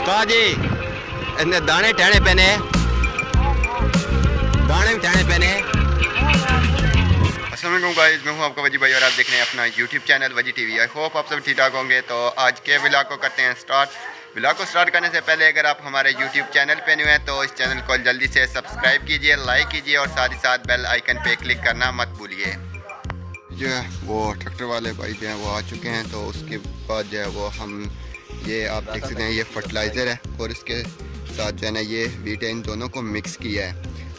उस्ताद जी इसने दाने टहने पहने, दाने भी टहने पहने। अस्सलाम वालेकुम गाइस, मैं हूं आपका वजी भाई और आप देख रहे हैं अपना यूट्यूब चैनल वजी टीवी। आई होप आप सब ठीक ठाक होंगे। तो आज के व्लॉग को करते हैं स्टार्ट। व्लॉग को स्टार्ट करने से पहले अगर आप हमारे यूट्यूब चैनल पे न्यू हैं तो इस चैनल को जल्दी से सब्सक्राइब कीजिए, लाइक कीजिए और साथ ही साथ बेल आइकन पे क्लिक करना मत भूलिए। जो है वो ट्रैक्टर वाले भाई जो हैं वो आ चुके हैं। तो उसके बाद जो है वो हम ये आप देख सकते हैं ये फर्टिलाइज़र है और इसके साथ जो है ना ये वीट इन दोनों को मिक्स किया है,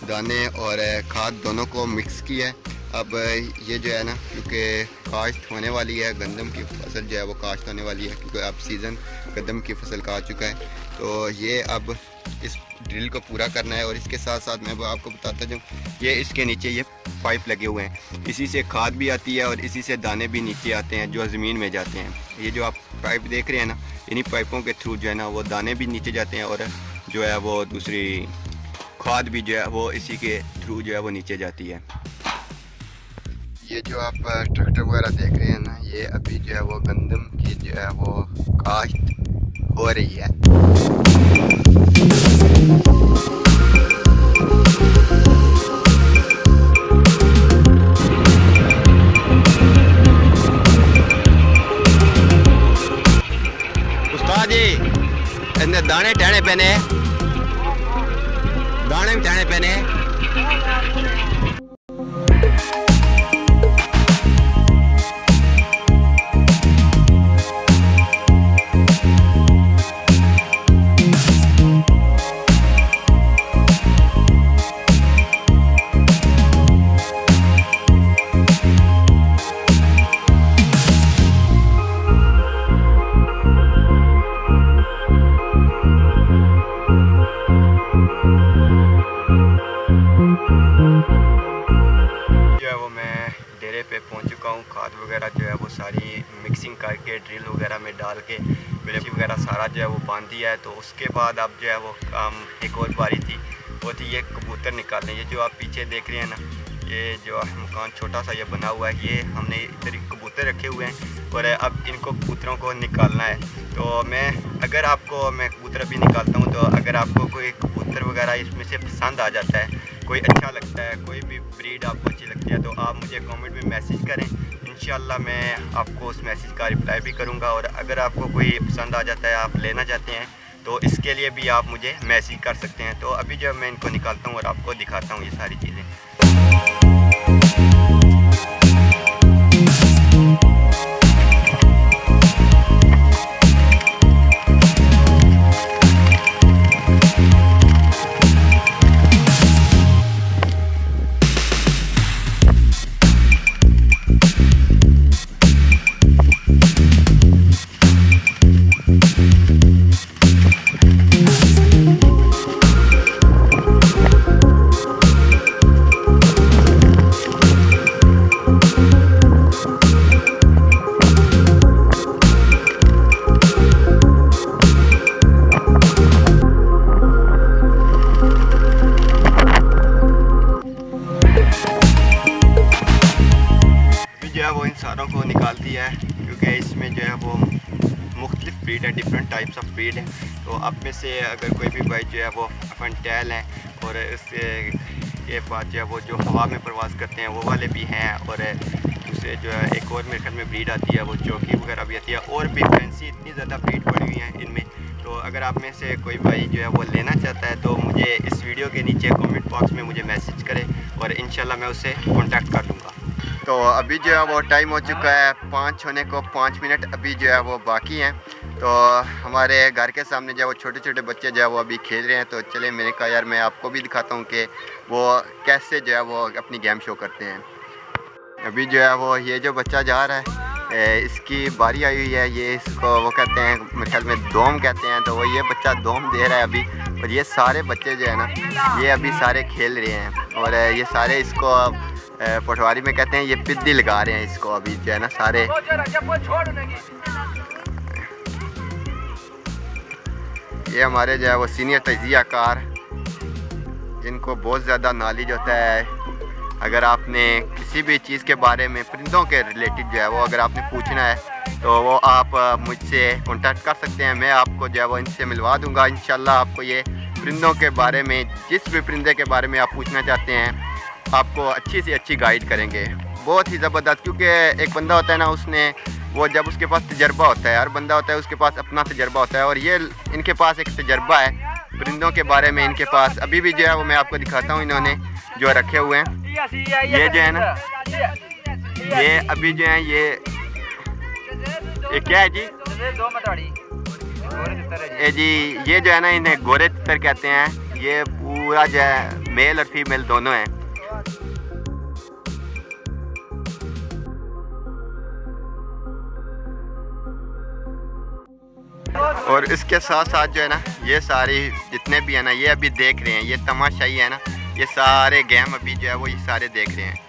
दाने और खाद दोनों को मिक्स किया है। अब ये जो है ना क्योंकि काश्त होने वाली है, गंदम की फसल जो है वो काश्त होने वाली है क्योंकि अब सीज़न गंदम की फसल का आ चुका है। तो ये अब इस ड्रिल को पूरा करना है और इसके साथ साथ मैं आपको बताता जाऊँ, ये इसके नीचे ये पाइप लगे हुए हैं, इसी से खाद भी आती है और इसी से दाने भी नीचे आते हैं जो ज़मीन में जाते हैं। ये जो आप पाइप देख रहे हैं ना, इन्हीं पाइपों के थ्रू जो है ना वो दाने भी नीचे जाते हैं और जो है वो दूसरी खाद भी जो है वो इसी के थ्रू जो है वो नीचे जाती है। ये जो आप ट्रैक्टर वगैरह देख रहे हैं ना, ये अभी जो है वो गंदम की जो है वो काश्त हो रही है। उस्ताद जी इसने दाने टहने पहने, दाने भी टहने पहने। पे पहुंच चुका हूँ। खाद वगैरह जो है वो सारी मिक्सिंग करके ड्रिल वगैरह में डाल के मिट्टी वगैरह सारा जो है वो बांध दिया है। तो उसके बाद अब जो है वो काम एक और बारी थी, वो थी ये कबूतर निकालने। ये जो आप पीछे देख रहे हैं ना, ये जो मकान छोटा सा ये बना हुआ है, ये हमने इधर कबूतर रखे हुए हैं और अब इनको कबूतरों को निकालना है। तो अगर आपको मैं कबूतर अभी निकालता हूँ, तो अगर आपको कोई कबूतर वगैरह इसमें से पसंद आ जाता है, कोई अच्छा लगता है, कोई भी ब्रीड आपको अच्छी लगती है, तो आप मुझे कमेंट में मैसेज करें। इंशाल्लाह मैं आपको उस मैसेज का रिप्लाई भी करूँगा। और अगर आपको कोई पसंद आ जाता है, आप लेना चाहते हैं, तो इसके लिए भी आप मुझे मैसेज कर सकते हैं। तो अभी जब मैं इनको निकालता हूँ और आपको दिखाता हूँ ये सारी चीज़ें। वो इन सारों को निकाल दिया है क्योंकि इसमें जो है वो मुख्तलिफ ब्रीड है, डिफरेंट टाइप्स ऑफ ब्रीड है। तो अब में से अगर कोई भी भाई जो है वो फंटेल हैं और इससे ये बात जो है वो जो हवा में प्रवास करते हैं वो वाले भी हैं, और दूसरे जो है एक और मेरे ख्याल में ब्रीड आती है वो चौकी वगैरह भी आती है, और भी फैंसी इतनी ज़्यादा ब्रीड पड़ी हुई हैं इनमें। तो अगर आप में से कोई भाई जो है वो लेना चाहता है तो मुझे इस वीडियो के नीचे कमेंट बॉक्स में मुझे मैसेज करें और इंशाल्लाह मैं उससे कॉन्टैक्ट कर लूँगा। तो अभी जो है वो टाइम हो चुका है 5 होने को 5 मिनट अभी जो है वो बाकी हैं। तो हमारे घर के सामने जो है वो छोटे छोटे बच्चे जो है वो अभी खेल रहे हैं। तो चले मैंने कहा यार मैं आपको भी दिखाता हूँ कि वो कैसे जो है वो अपनी गेम शो करते हैं। अभी जो है वो ये जो बच्चा जा रहा है इसकी बारी आई हुई है। ये इसको वो कहते हैं मेरे ख्याल में दोम कहते हैं। तो वो ये बच्चा दोम दे रहा है अभी, और ये सारे बच्चे जो है ना ये अभी सारे खेल रहे हैं और ये सारे इसको पटवारी में कहते हैं ये पिद्दी लगा रहे हैं इसको अभी जो है ना सारे। ये हमारे जो है वो सीनियर तजिया कार जिनको बहुत ज़्यादा नॉलेज होता है। अगर आपने किसी भी चीज़ के बारे में परिंदों के रिलेटेड जो है वो अगर आपने पूछना है तो वो आप मुझसे कांटेक्ट कर सकते हैं। मैं आपको जो है वो इनसे मिलवा दूंगा इंशाल्लाह। आपको ये परिंदों के बारे में, जिस भी परिंदे के बारे में आप पूछना चाहते हैं, आपको अच्छी से अच्छी गाइड करेंगे, बहुत ही ज़बरदस्त। क्योंकि एक बंदा होता है ना, उसने वो जब उसके पास तजर्बा होता है, हर बंदा होता है उसके पास अपना तजर्बा होता है, और ये इनके पास एक तजर्बा है परिंदों के बारे में। इनके पास अभी भी जो है वो मैं आपको दिखाता हूँ, इन्होंने जो रखे हुए हैं, ये जो है ना, ये अभी जो है ये क्या है जी, ये जी, ये जो है ना, इन्हें गोरे तितर कहते हैं। ये पूरा जो है मेल और फीमेल दोनों हैं। और इसके साथ साथ जो है ना, ये सारी जितने भी है ना, ये अभी देख रहे हैं, ये तमाशा ही है ना, ये सारे गेम अभी जो है वो ये सारे देख रहे हैं।